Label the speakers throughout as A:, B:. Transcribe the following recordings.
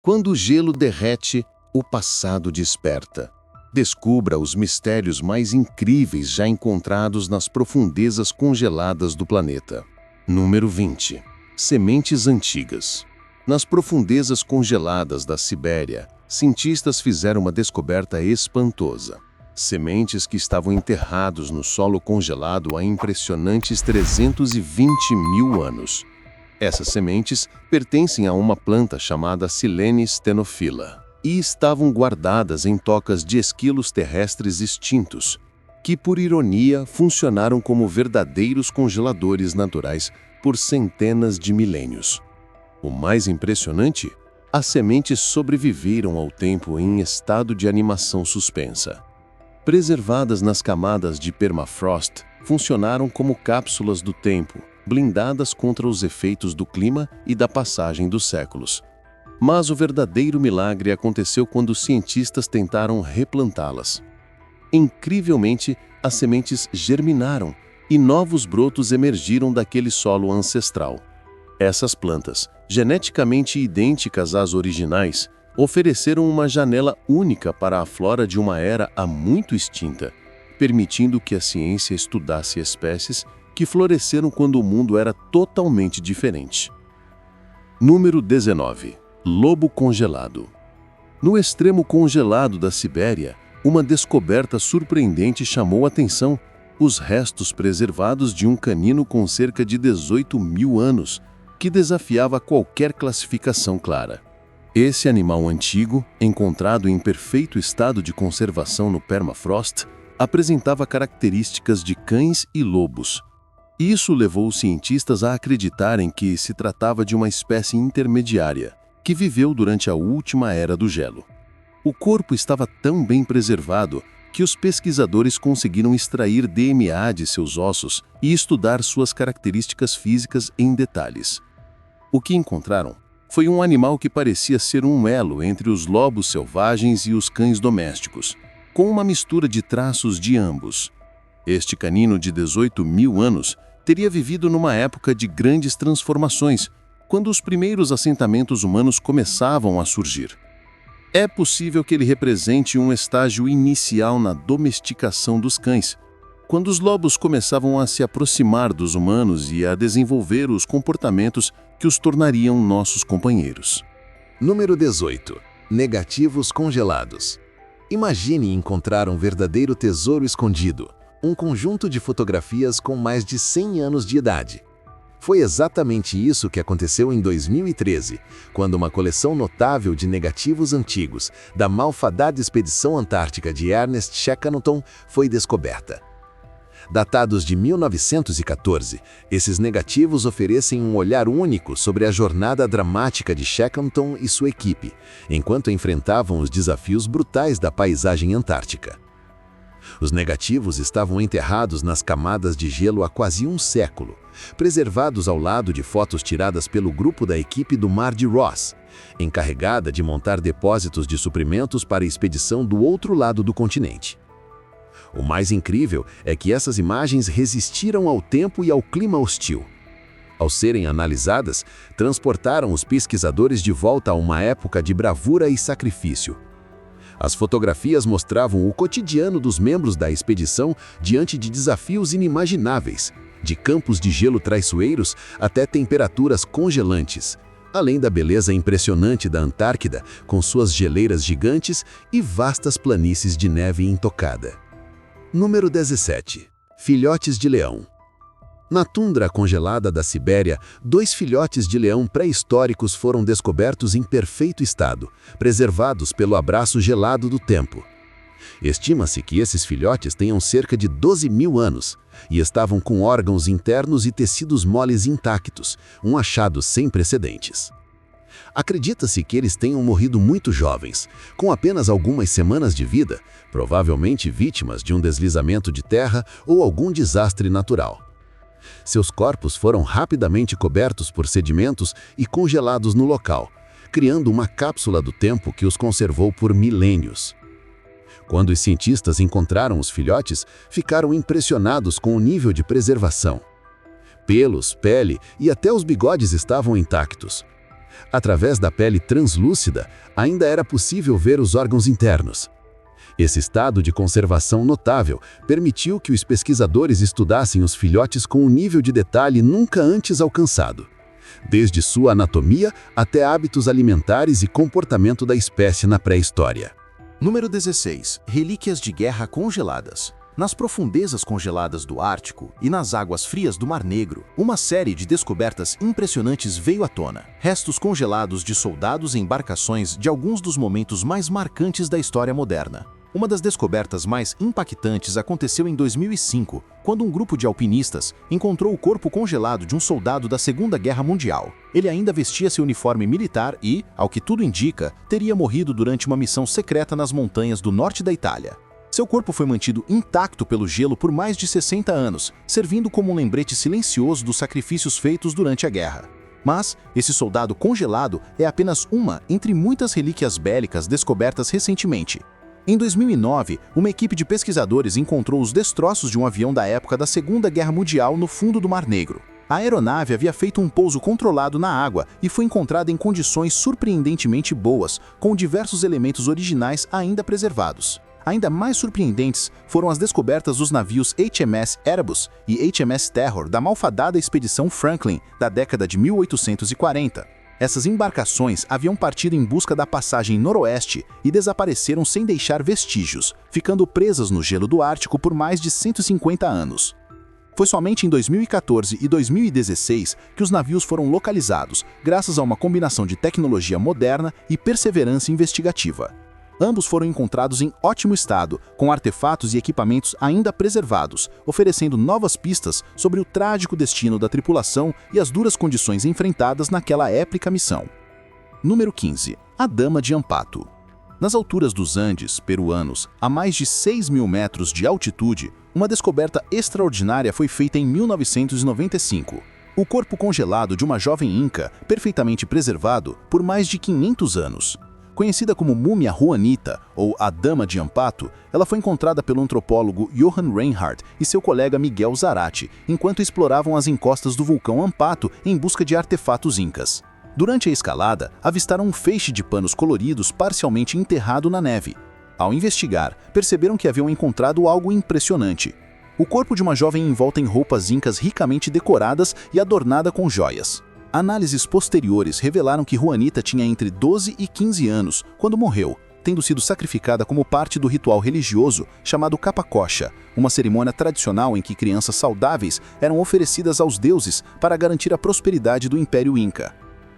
A: Quando o gelo derrete, o passado desperta. Descubra os mistérios mais incríveis já encontrados nas profundezas congeladas do planeta. Número 20. Sementes antigas. Nas profundezas congeladas da Sibéria, cientistas fizeram uma descoberta espantosa. Sementes que estavam enterrados no solo congelado há impressionantes 320 mil anos. Essas sementes pertencem a uma planta chamada Silene stenophylla e estavam guardadas em tocas de esquilos terrestres extintos, que, por ironia, funcionaram como verdadeiros congeladores naturais por centenas de milênios. O mais impressionante, as sementes sobreviveram ao tempo em estado de animação suspensa. Preservadas nas camadas de permafrost, funcionaram como cápsulas do tempo, blindadas contra os efeitos do clima e da passagem dos séculos. Mas o verdadeiro milagre aconteceu quando os cientistas tentaram replantá-las. Incrivelmente, as sementes germinaram e novos brotos emergiram daquele solo ancestral. Essas plantas, geneticamente idênticas às originais, ofereceram uma janela única para a flora de uma era há muito extinta, permitindo que a ciência estudasse espécies que floresceram quando o mundo era totalmente diferente. Número 19. Lobo congelado. No extremo congelado da Sibéria, uma descoberta surpreendente chamou a atenção: os restos preservados de um canino com cerca de 18 mil anos, que desafiava qualquer classificação clara. Esse animal antigo, encontrado em perfeito estado de conservação no permafrost, apresentava características de cães e lobos. Isso levou os cientistas a acreditarem que se tratava de uma espécie intermediária, que viveu durante a última era do gelo. O corpo estava tão bem preservado que os pesquisadores conseguiram extrair DNA de seus ossos e estudar suas características físicas em detalhes. O que encontraram foi um animal que parecia ser um elo entre os lobos selvagens e os cães domésticos, com uma mistura de traços de ambos. Este canino de 18 mil anos teria vivido numa época de grandes transformações, quando os primeiros assentamentos humanos começavam a surgir. É possível que ele represente um estágio inicial na domesticação dos cães, quando os lobos começavam a se aproximar dos humanos e a desenvolver os comportamentos que os tornariam nossos companheiros.
B: Número 18. Negativos congelados. Imagine encontrar um verdadeiro tesouro escondido, um conjunto de fotografias com mais de 100 anos de idade. Foi exatamente isso que aconteceu em 2013, quando uma coleção notável de negativos antigos da malfadada Expedição Antártica de Ernest Shackleton foi descoberta. Datados de 1914, esses negativos oferecem um olhar único sobre a jornada dramática de Shackleton e sua equipe, enquanto enfrentavam os desafios brutais da paisagem antártica. Os negativos estavam enterrados nas camadas de gelo há quase um século, preservados ao lado de fotos tiradas pelo grupo da equipe do Mar de Ross, encarregada de montar depósitos de suprimentos para a expedição do outro lado do continente. O mais incrível é que essas imagens resistiram ao tempo e ao clima hostil. Ao serem analisadas, transportaram os pesquisadores de volta a uma época de bravura e sacrifício. As fotografias mostravam o cotidiano dos membros da expedição diante de desafios inimagináveis, de campos de gelo traiçoeiros até temperaturas congelantes, além da beleza impressionante da Antártida, com suas geleiras gigantes e vastas planícies de neve intocada. Número 17. Filhotes de leão. Na tundra congelada da Sibéria, 2 filhotes de leão pré-históricos foram descobertos em perfeito estado, preservados pelo abraço gelado do tempo. Estima-se que esses filhotes tenham cerca de 12 mil anos e estavam com órgãos internos e tecidos moles intactos, um achado sem precedentes. Acredita-se que eles tenham morrido muito jovens, com apenas algumas semanas de vida, provavelmente vítimas de um deslizamento de terra ou algum desastre natural. Seus corpos foram rapidamente cobertos por sedimentos e congelados no local, criando uma cápsula do tempo que os conservou por milênios. Quando os cientistas encontraram os filhotes, ficaram impressionados com o nível de preservação. Pelos, pele e até os bigodes estavam intactos. Através da pele translúcida, ainda era possível ver os órgãos internos. Esse estado de conservação notável permitiu que os pesquisadores estudassem os filhotes com um nível de detalhe nunca antes alcançado, desde sua anatomia até hábitos alimentares e comportamento da espécie na pré-história.
C: Número 16. Relíquias de guerra congeladas. Nas profundezas congeladas do Ártico e nas águas frias do Mar Negro, uma série de descobertas impressionantes veio à tona. Restos congelados de soldados e embarcações de alguns dos momentos mais marcantes da história moderna. Uma das descobertas mais impactantes aconteceu em 2005, quando um grupo de alpinistas encontrou o corpo congelado de um soldado da Segunda Guerra Mundial. Ele ainda vestia seu uniforme militar e, ao que tudo indica, teria morrido durante uma missão secreta nas montanhas do norte da Itália. Seu corpo foi mantido intacto pelo gelo por mais de 60 anos, servindo como um lembrete silencioso dos sacrifícios feitos durante a guerra. Mas esse soldado congelado é apenas uma entre muitas relíquias bélicas descobertas recentemente. Em 2009, uma equipe de pesquisadores encontrou os destroços de um avião da época da Segunda Guerra Mundial no fundo do Mar Negro. A aeronave havia feito um pouso controlado na água e foi encontrada em condições surpreendentemente boas, com diversos elementos originais ainda preservados. Ainda mais surpreendentes foram as descobertas dos navios HMS Erebus e HMS Terror da malfadada expedição Franklin da década de 1840. Essas embarcações haviam partido em busca da passagem noroeste e desapareceram sem deixar vestígios, ficando presas no gelo do Ártico por mais de 150 anos. Foi somente em 2014 e 2016 que os navios foram localizados, graças a uma combinação de tecnologia moderna e perseverança investigativa. Ambos foram encontrados em ótimo estado, com artefatos e equipamentos ainda preservados, oferecendo novas pistas sobre o trágico destino da tripulação e as duras condições enfrentadas naquela épica missão. Número 15. A Dama de Ampato. Nas alturas dos Andes peruanos, a mais de 6.000 metros de altitude, uma descoberta extraordinária foi feita em 1995. O corpo congelado de uma jovem inca, perfeitamente preservado por mais de 500 anos. Conhecida como Múmia Juanita, ou a Dama de Ampato, ela foi encontrada pelo antropólogo Johann Reinhardt e seu colega Miguel Zarate, enquanto exploravam as encostas do vulcão Ampato em busca de artefatos incas. Durante a escalada, avistaram um feixe de panos coloridos parcialmente enterrado na neve. Ao investigar, perceberam que haviam encontrado algo impressionante. O corpo de uma jovem envolta em roupas incas ricamente decoradas e adornada com joias. Análises posteriores revelaram que Juanita tinha entre 12 e 15 anos quando morreu, tendo sido sacrificada como parte do ritual religioso chamado Capacocha, uma cerimônia tradicional em que crianças saudáveis eram oferecidas aos deuses para garantir a prosperidade do Império Inca.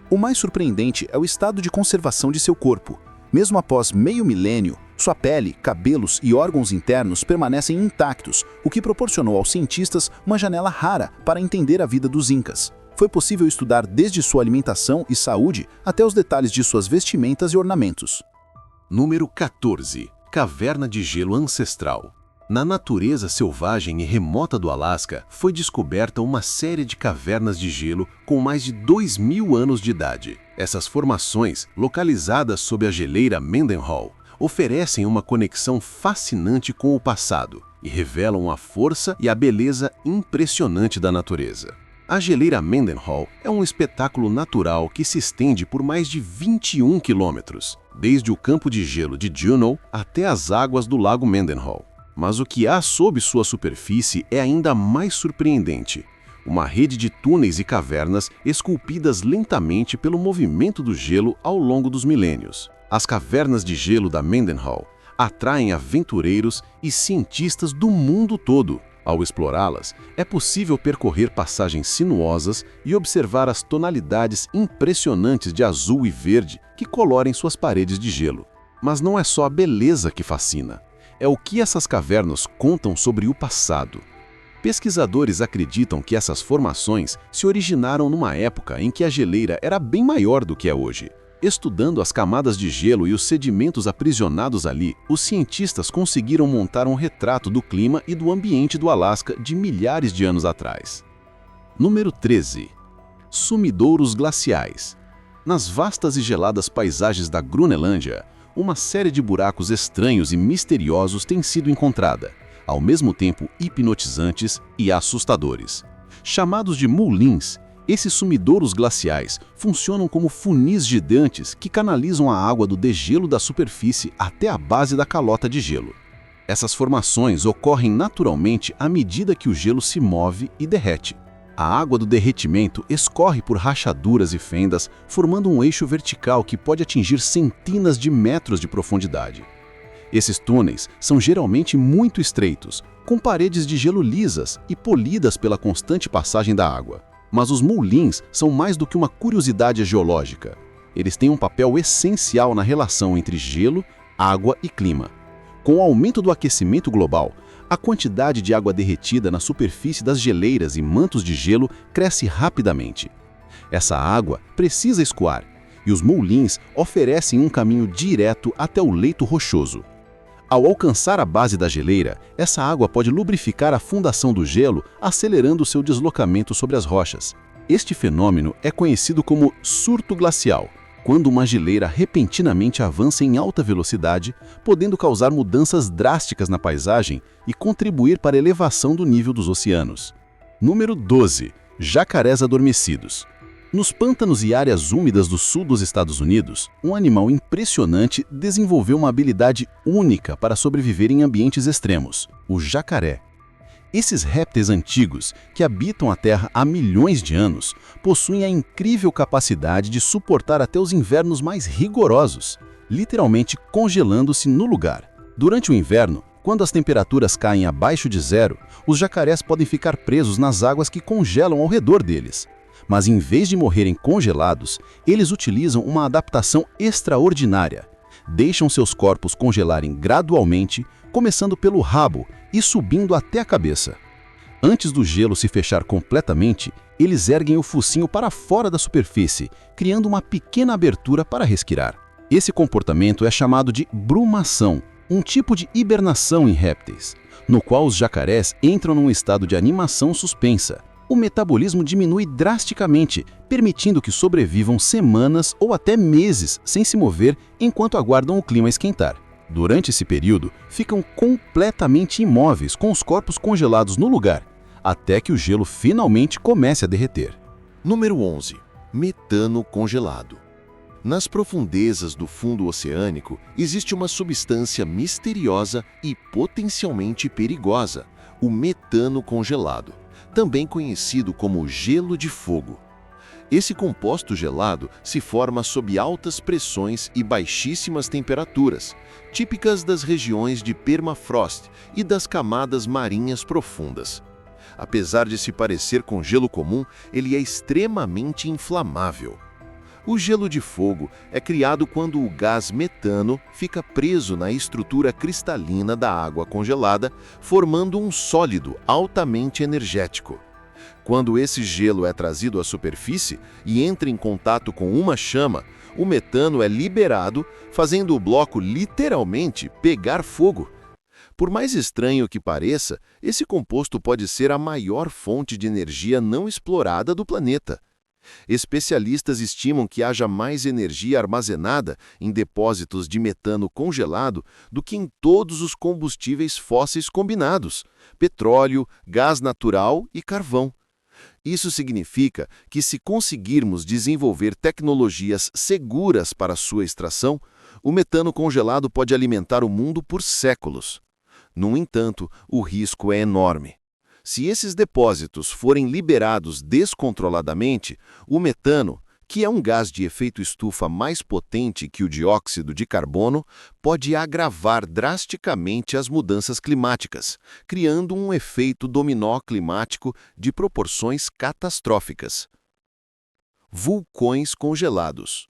C: O mais surpreendente é o estado de conservação de seu corpo. Mesmo após meio milênio, sua pele, cabelos e órgãos internos permanecem intactos, o que proporcionou aos cientistas uma janela rara para entender a vida dos incas. Foi possível estudar desde sua alimentação e saúde até os detalhes de suas vestimentas e ornamentos.
A: Número 14. Caverna de gelo ancestral. Na natureza selvagem e remota do Alasca, foi descoberta uma série de cavernas de gelo com mais de 2.000 anos de idade. Essas formações, localizadas sob a geleira Mendenhall, oferecem uma conexão fascinante com o passado e revelam a força e a beleza impressionante da natureza. A geleira Mendenhall é um espetáculo natural que se estende por mais de 21 quilômetros, desde o campo de gelo de Juneau até as águas do lago Mendenhall. Mas o que há sob sua superfície é ainda mais surpreendente. Uma rede de túneis e cavernas esculpidas lentamente pelo movimento do gelo ao longo dos milênios. As cavernas de gelo da Mendenhall atraem aventureiros e cientistas do mundo todo. Ao explorá-las, é possível percorrer passagens sinuosas e observar as tonalidades impressionantes de azul e verde que colorem suas paredes de gelo. Mas não é só a beleza que fascina, é o que essas cavernas contam sobre o passado. Pesquisadores acreditam que essas formações se originaram numa época em que a geleira era bem maior do que é hoje. Estudando as camadas de gelo e os sedimentos aprisionados ali, os cientistas conseguiram montar um retrato do clima e do ambiente do Alasca de milhares de anos atrás. Número 13. Sumidouros glaciais. Nas vastas e geladas paisagens da Groenlândia, uma série de buracos estranhos e misteriosos tem sido encontrada, ao mesmo tempo hipnotizantes e assustadores. Chamados de moulins,
D: Esses sumidouros glaciais funcionam como funis gigantes que canalizam a água do degelo da superfície até a base da calota de gelo. Essas formações ocorrem naturalmente à medida que o gelo se move e derrete. A água do derretimento escorre por rachaduras e fendas, formando um eixo vertical que pode atingir centenas de metros de profundidade. Esses túneis são geralmente muito estreitos, com paredes de gelo lisas e polidas pela constante passagem da água. Mas os moulins são mais do que uma curiosidade geológica. Eles têm um papel essencial na relação entre gelo, água e clima. Com o aumento do aquecimento global, a quantidade de água derretida na superfície das geleiras e mantos de gelo cresce rapidamente. Essa água precisa escoar, e os moulins oferecem um caminho direto até o leito rochoso. Ao alcançar a base da geleira, essa água pode lubrificar a fundação do gelo, acelerando seu deslocamento sobre as rochas. Este fenômeno é conhecido como surto glacial, quando uma geleira repentinamente avança em alta velocidade, podendo causar mudanças drásticas na paisagem e contribuir para a elevação do nível dos oceanos. Número 12. Jacarés adormecidos. Nos pântanos e áreas úmidas do sul dos Estados Unidos, um animal impressionante desenvolveu uma habilidade única para sobreviver em ambientes extremos: o jacaré. Esses répteis antigos, que habitam a Terra há milhões de anos, possuem a incrível capacidade de suportar até os invernos mais rigorosos, literalmente congelando-se no lugar. Durante o inverno, quando as temperaturas caem abaixo de zero, os jacarés podem ficar presos nas águas que congelam ao redor deles. Mas em vez de morrerem congelados, eles utilizam uma adaptação extraordinária. Deixam seus corpos congelarem gradualmente, começando pelo rabo e subindo até a cabeça. Antes do gelo se fechar completamente, eles erguem o focinho para fora da superfície, criando uma pequena abertura para respirar. Esse comportamento é chamado de brumação, um tipo de hibernação em répteis, no qual os jacarés entram num estado de animação suspensa. O metabolismo diminui drasticamente, permitindo que sobrevivam semanas ou até meses sem se mover enquanto aguardam o clima esquentar. Durante esse período, ficam completamente imóveis, com os corpos congelados no lugar, até que o gelo finalmente comece a derreter.
C: Número 11. Metano congelado. Nas profundezas do fundo oceânico, existe uma substância misteriosa e potencialmente perigosa, o metano congelado, também conhecido como gelo de fogo. Esse composto gelado se forma sob altas pressões e baixíssimas temperaturas, típicas das regiões de permafrost e das camadas marinhas profundas. Apesar de se parecer com gelo comum, ele é extremamente inflamável. O gelo de fogo é criado quando o gás metano fica preso na estrutura cristalina da água congelada, formando um sólido altamente energético. Quando esse gelo é trazido à superfície e entra em contato com uma chama, o metano é liberado, fazendo o bloco literalmente pegar fogo. Por mais estranho que pareça, esse composto pode ser a maior fonte de energia não explorada do planeta. Especialistas estimam que haja mais energia armazenada em depósitos de metano congelado do que em todos os combustíveis fósseis combinados: petróleo, gás natural e carvão. Isso significa que, se conseguirmos desenvolver tecnologias seguras para sua extração, o metano congelado pode alimentar o mundo por séculos. No entanto, o risco é enorme. Se esses depósitos forem liberados descontroladamente, o metano, que é um gás de efeito estufa mais potente que o dióxido de carbono, pode agravar drasticamente as mudanças climáticas, criando um efeito dominó climático de proporções catastróficas. Vulcões congelados.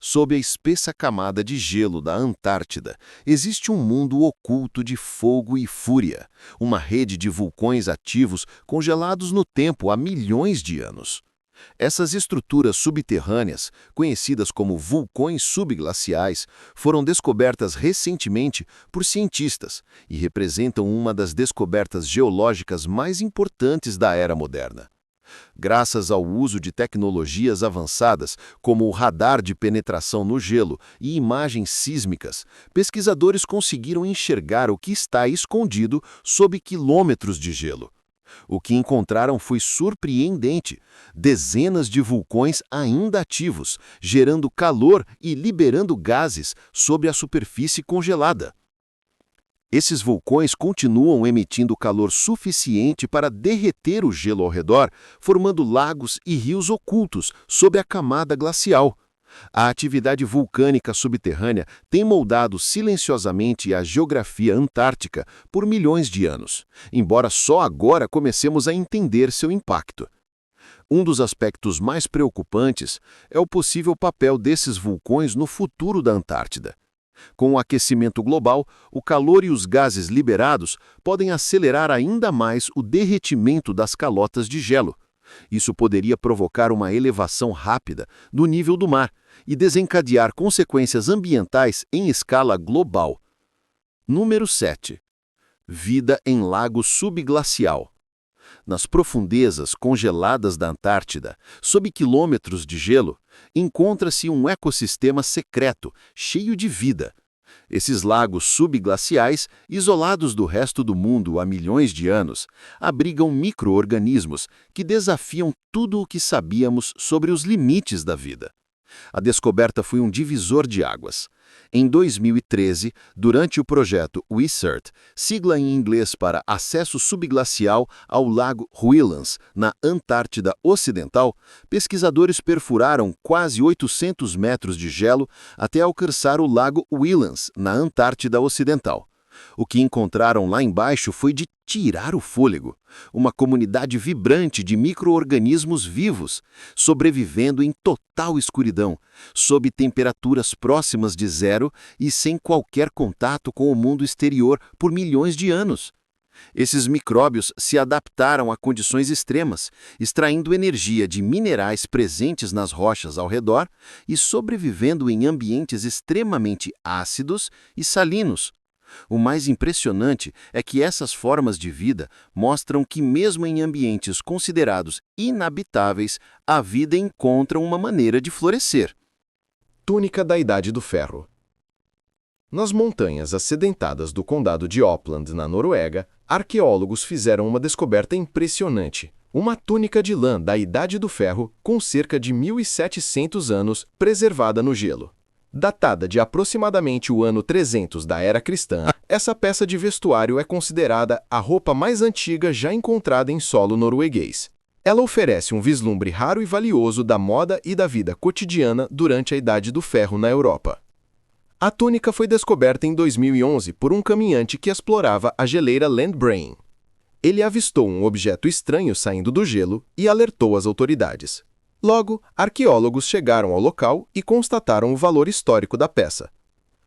C: Sob a espessa camada de gelo da Antártida, existe um mundo oculto de fogo e fúria, uma rede de vulcões ativos congelados no tempo há milhões de anos. Essas estruturas subterrâneas, conhecidas como vulcões subglaciais, foram descobertas recentemente por cientistas e representam uma das descobertas geológicas mais importantes da era moderna. Graças ao uso de tecnologias avançadas, como o radar de penetração no gelo e imagens sísmicas, pesquisadores conseguiram enxergar o que está escondido sob quilômetros de gelo.
A: O que encontraram foi surpreendente. Dezenas de vulcões ainda ativos, gerando calor e liberando gases sobre a superfície congelada. Esses vulcões continuam emitindo calor suficiente para derreter o gelo ao redor, formando lagos e rios ocultos sob a camada glacial. A atividade vulcânica subterrânea tem moldado silenciosamente a geografia antártica por milhões de anos, embora só agora comecemos a entender seu impacto. Um dos aspectos mais preocupantes é o possível papel desses vulcões no futuro da Antártida. Com o aquecimento global, o calor e os gases liberados podem acelerar ainda mais o derretimento das calotas de gelo. Isso poderia provocar uma elevação rápida do nível do mar e desencadear consequências ambientais em escala global. Número 7. Vida em lago subglacial. Nas profundezas congeladas da Antártida, sob quilômetros de gelo, encontra-se um ecossistema secreto, cheio de vida. Esses lagos subglaciais, isolados do resto do mundo há milhões de anos, abrigam micro-organismos que desafiam tudo o que sabíamos sobre os limites da vida. A descoberta foi um divisor de águas. Em 2013, durante o projeto WISERT, sigla em inglês para Acesso Subglacial ao Lago Huilans, na Antártida Ocidental, pesquisadores perfuraram quase 800 metros de gelo até alcançar o Lago Huilans, na Antártida Ocidental. O que encontraram lá embaixo foi de tirar o fôlego. Uma comunidade vibrante de micro-organismos vivos, sobrevivendo em total escuridão, sob temperaturas próximas de zero e sem qualquer contato com o mundo exterior por milhões de anos. Esses micróbios se adaptaram a condições extremas, extraindo energia de minerais presentes nas rochas ao redor e sobrevivendo em ambientes extremamente ácidos e salinos. O mais impressionante é que essas formas de vida mostram que, mesmo em ambientes considerados inabitáveis, a vida encontra uma maneira de florescer.
C: Túnica da Idade do Ferro. Nas montanhas acidentadas do condado de Oppland, na Noruega, arqueólogos fizeram uma descoberta impressionante. Uma túnica de lã da Idade do Ferro, com cerca de 1.700 anos, preservada no gelo. Datada de aproximadamente o ano 300 da Era Cristã, essa peça de vestuário é considerada a roupa mais antiga já encontrada em solo norueguês. Ela oferece um vislumbre raro e valioso da moda e da vida cotidiana durante a Idade do Ferro na Europa. A túnica foi descoberta em 2011 por um caminhante que explorava a geleira Landbrain. Ele avistou um objeto estranho saindo do gelo e alertou as autoridades. Logo, arqueólogos chegaram ao local e constataram o valor histórico da peça.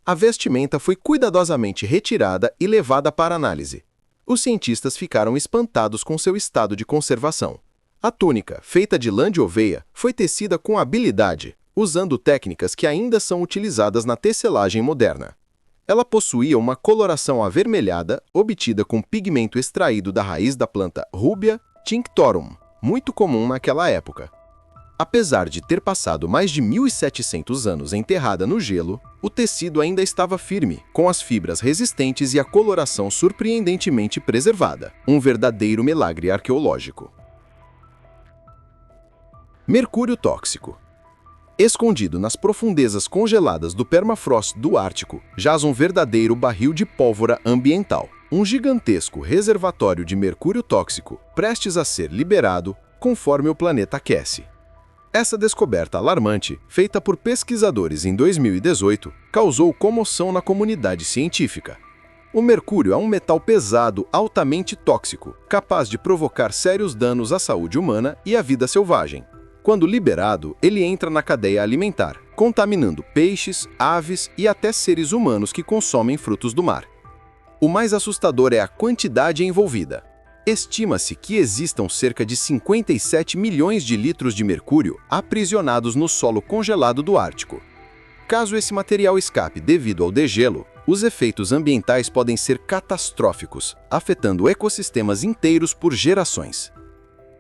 C: A vestimenta foi cuidadosamente retirada e levada para análise. Os cientistas ficaram espantados com seu estado de conservação. A túnica, feita de lã de oveia, foi tecida com habilidade, usando técnicas que ainda são utilizadas na tecelagem moderna. Ela possuía uma coloração avermelhada, obtida com pigmento extraído da raiz da planta Rubia tinctorum, muito comum naquela época. Apesar de ter passado mais de 1.700 anos enterrada no gelo, o tecido ainda estava firme, com as fibras resistentes e a coloração surpreendentemente preservada. Um verdadeiro milagre arqueológico. Mercúrio tóxico. Escondido nas profundezas congeladas do permafrost do Ártico, jaz um verdadeiro barril de pólvora ambiental. Um gigantesco reservatório de mercúrio tóxico, prestes a ser liberado conforme o planeta aquece. Essa descoberta alarmante, feita por pesquisadores em 2018, causou comoção na comunidade científica. O mercúrio é um metal pesado altamente tóxico, capaz de provocar sérios danos à saúde humana e à vida selvagem. Quando liberado, ele entra na cadeia alimentar, contaminando peixes, aves e até seres humanos que consomem frutos do mar. O mais assustador é a quantidade envolvida. Estima-se que existam cerca de 57 milhões de litros de mercúrio aprisionados no solo congelado do Ártico. Caso esse material escape devido ao degelo, os efeitos ambientais podem ser catastróficos, afetando ecossistemas inteiros por gerações.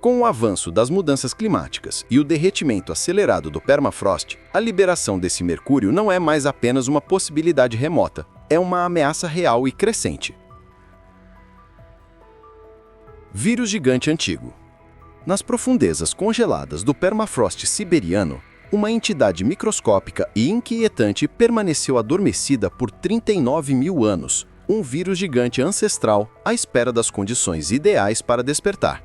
C: Com o avanço das mudanças climáticas e o derretimento acelerado do permafrost, a liberação desse mercúrio não é mais apenas uma possibilidade remota, é uma ameaça real e crescente. Vírus gigante antigo. Nas profundezas congeladas do permafrost siberiano, uma entidade microscópica e inquietante permaneceu adormecida por 39 mil anos, um vírus gigante ancestral à espera das condições ideais para despertar.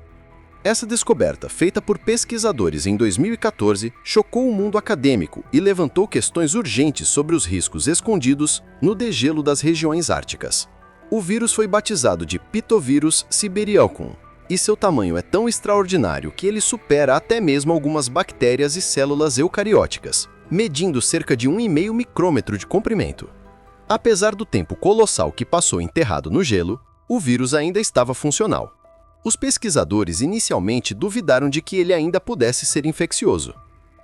C: Essa descoberta, feita por pesquisadores em 2014, chocou o mundo acadêmico e levantou questões urgentes sobre os riscos escondidos no degelo das regiões árticas. O vírus foi batizado de Pitovírus siberiacum, e seu tamanho é tão extraordinário que ele supera até mesmo algumas bactérias e células eucarióticas, medindo cerca de 1,5 micrômetro de comprimento. Apesar do tempo colossal que passou enterrado no gelo, o vírus ainda estava funcional. Os pesquisadores inicialmente duvidaram de que ele ainda pudesse ser infeccioso.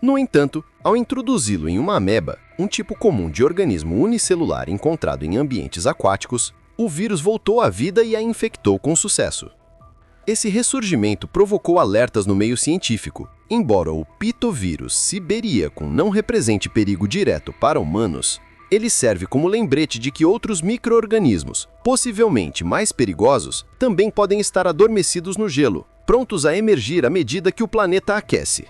C: No entanto, ao introduzi-lo em uma ameba, um tipo comum de organismo unicelular encontrado em ambientes aquáticos, o vírus voltou à vida e a infectou com sucesso. Esse ressurgimento provocou alertas no meio científico. Embora o Pitovírus siberiacum não represente perigo direto para humanos, ele serve como lembrete de que outros micro-organismos, possivelmente mais perigosos, também podem estar adormecidos no gelo, prontos a emergir à medida que o planeta aquece.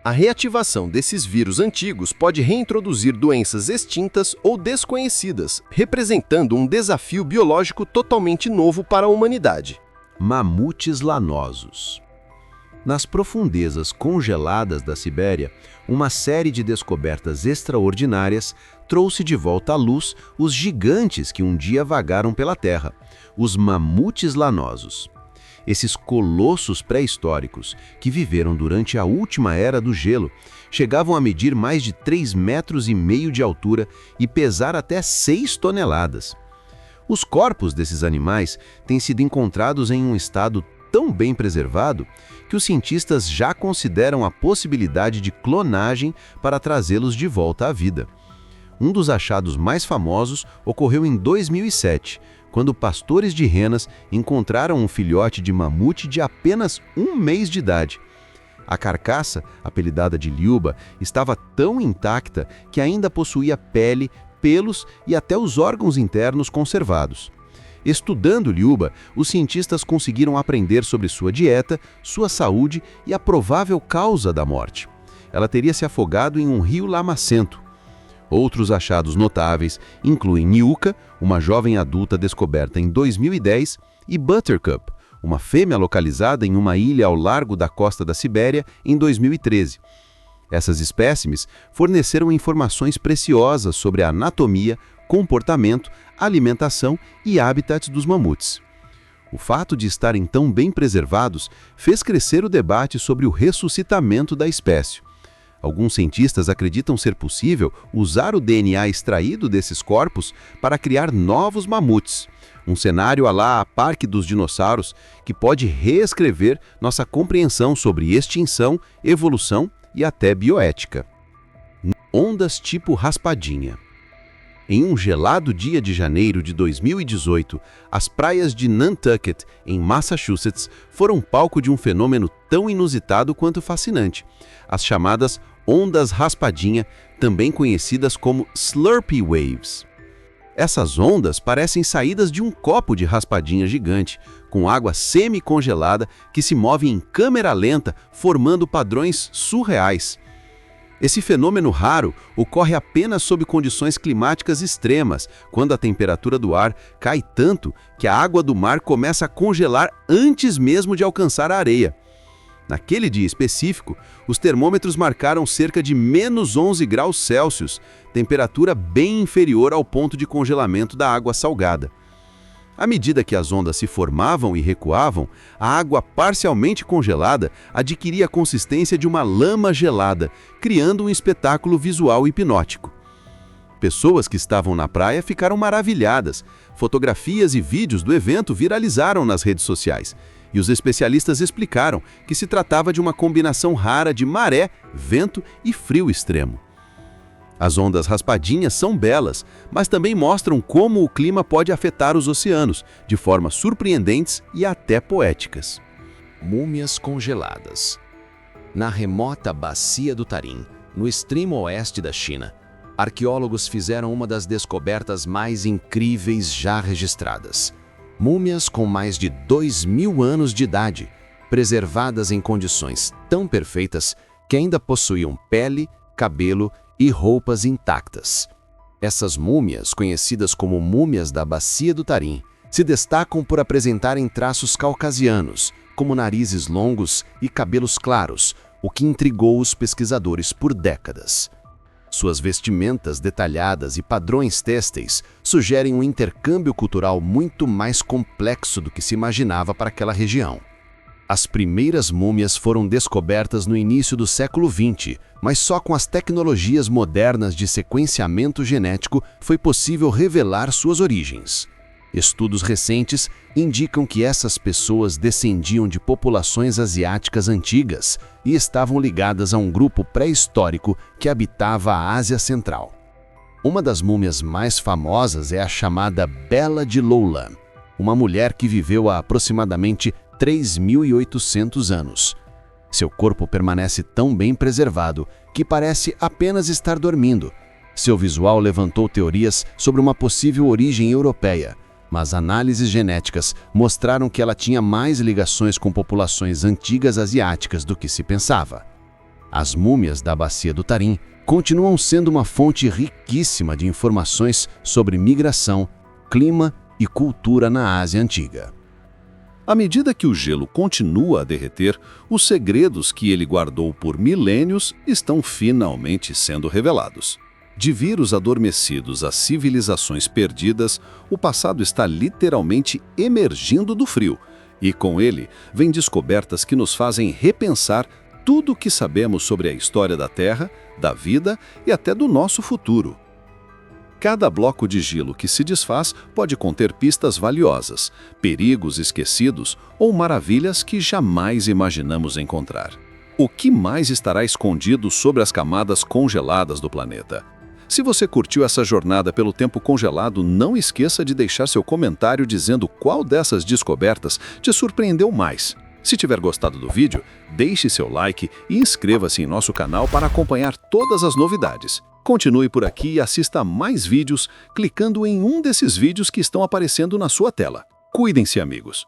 C: A reativação desses vírus antigos pode reintroduzir doenças extintas ou desconhecidas, representando um desafio biológico totalmente novo para a humanidade.
D: Mamutes lanosos. Nas profundezas congeladas da Sibéria, uma série de descobertas extraordinárias trouxe de volta à luz os gigantes que um dia vagaram pela Terra, os mamutes lanosos. Esses colossos pré-históricos, que viveram durante a última era do gelo, chegavam a medir mais de 3,5 metros de altura e pesar até 6 toneladas. Os corpos desses animais têm sido encontrados em um estado tão bem preservado que os cientistas já consideram a possibilidade de clonagem para trazê-los de volta à vida. Um dos achados mais famosos ocorreu em 2007, quando pastores de renas encontraram um filhote de mamute de apenas 1 mês de idade. A carcaça, apelidada de Liuba, estava tão intacta que ainda possuía pele, pelos e até os órgãos internos conservados. Estudando Liuba, os cientistas conseguiram aprender sobre sua dieta, sua saúde e a provável causa da morte. Ela teria se afogado em um rio lamacento. Outros achados notáveis incluem Niuka, uma jovem adulta descoberta em 2010, e Buttercup, uma fêmea localizada em uma ilha ao largo da costa da Sibéria em 2013. Essas espécimes forneceram informações preciosas sobre a anatomia, comportamento, alimentação e habitats dos mamutes. O fato de estarem tão bem preservados fez crescer o debate sobre o ressuscitamento da espécie. Alguns cientistas acreditam ser possível usar o DNA extraído desses corpos para criar novos mamutes, um cenário à la Parque dos Dinossauros que pode reescrever nossa compreensão sobre extinção, evolução e até bioética. Ondas tipo raspadinha. Em um gelado dia de janeiro de 2018, as praias de Nantucket, em Massachusetts, foram palco de um fenômeno tão inusitado quanto fascinante, as chamadas ondas raspadinha, também conhecidas como Slurpee Waves. Essas ondas parecem saídas de um copo de raspadinha gigante, com água semi-congelada que se move em câmera lenta, formando padrões surreais. Esse fenômeno raro ocorre apenas sob condições climáticas extremas, quando a temperatura do ar cai tanto que a água do mar começa a congelar antes mesmo de alcançar a areia. Naquele dia específico, os termômetros marcaram cerca de menos 11 graus Celsius, temperatura bem inferior ao ponto de congelamento da água salgada. À medida que as ondas se formavam e recuavam, a água parcialmente congelada adquiria a consistência de uma lama gelada, criando um espetáculo visual hipnótico. Pessoas que estavam na praia ficaram maravilhadas. Fotografias e vídeos do evento viralizaram nas redes sociais. E os especialistas explicaram que se tratava de uma combinação rara de maré, vento e frio extremo. As ondas raspadinhas são belas, mas também mostram como o clima pode afetar os oceanos, de formas surpreendentes e até poéticas.
B: Múmias congeladas. Na remota bacia do Tarim, no extremo oeste da China, arqueólogos fizeram uma das descobertas mais incríveis já registradas: Múmias com mais de 2.000 anos de idade, preservadas em condições tão perfeitas que ainda possuíam pele, cabelo e roupas intactas. Essas múmias, conhecidas como múmias da Bacia do Tarim, se destacam por apresentarem traços caucasianos, como narizes longos e cabelos claros, o que intrigou os pesquisadores por décadas. Suas vestimentas detalhadas e padrões têxteis sugerem um intercâmbio cultural muito mais complexo do que se imaginava para aquela região. As primeiras múmias foram descobertas no início do século XX, mas só com as tecnologias modernas de sequenciamento genético foi possível revelar suas origens. Estudos recentes indicam que essas pessoas descendiam de populações asiáticas antigas e estavam ligadas a um grupo pré-histórico que habitava a Ásia Central. Uma das múmias mais famosas é a chamada Bela de Loulan, uma mulher que viveu há aproximadamente 3.800 anos. Seu corpo permanece tão bem preservado que parece apenas estar dormindo. Seu visual levantou teorias sobre uma possível origem europeia, mas análises genéticas mostraram que ela tinha mais ligações com populações antigas asiáticas do que se pensava. As múmias da Bacia do Tarim continuam sendo uma fonte riquíssima de informações sobre migração, clima e cultura na Ásia Antiga.
D: À medida que o gelo continua a derreter, os segredos que ele guardou por milênios estão finalmente sendo revelados. De vírus adormecidos a civilizações perdidas, o passado está literalmente emergindo do frio, e com ele vem descobertas que nos fazem repensar tudo o que sabemos sobre a história da Terra, da vida e até do nosso futuro. Cada bloco de gelo que se desfaz pode conter pistas valiosas, perigos esquecidos ou maravilhas que jamais imaginamos encontrar. O que mais estará escondido sobre as camadas congeladas do planeta? Se você curtiu essa jornada pelo tempo congelado, não esqueça de deixar seu comentário dizendo qual dessas descobertas te surpreendeu mais. Se tiver gostado do vídeo, deixe seu like e inscreva-se em nosso canal para acompanhar todas as novidades. Continue por aqui e assista a mais vídeos clicando em um desses vídeos que estão aparecendo na sua tela. Cuidem-se, amigos!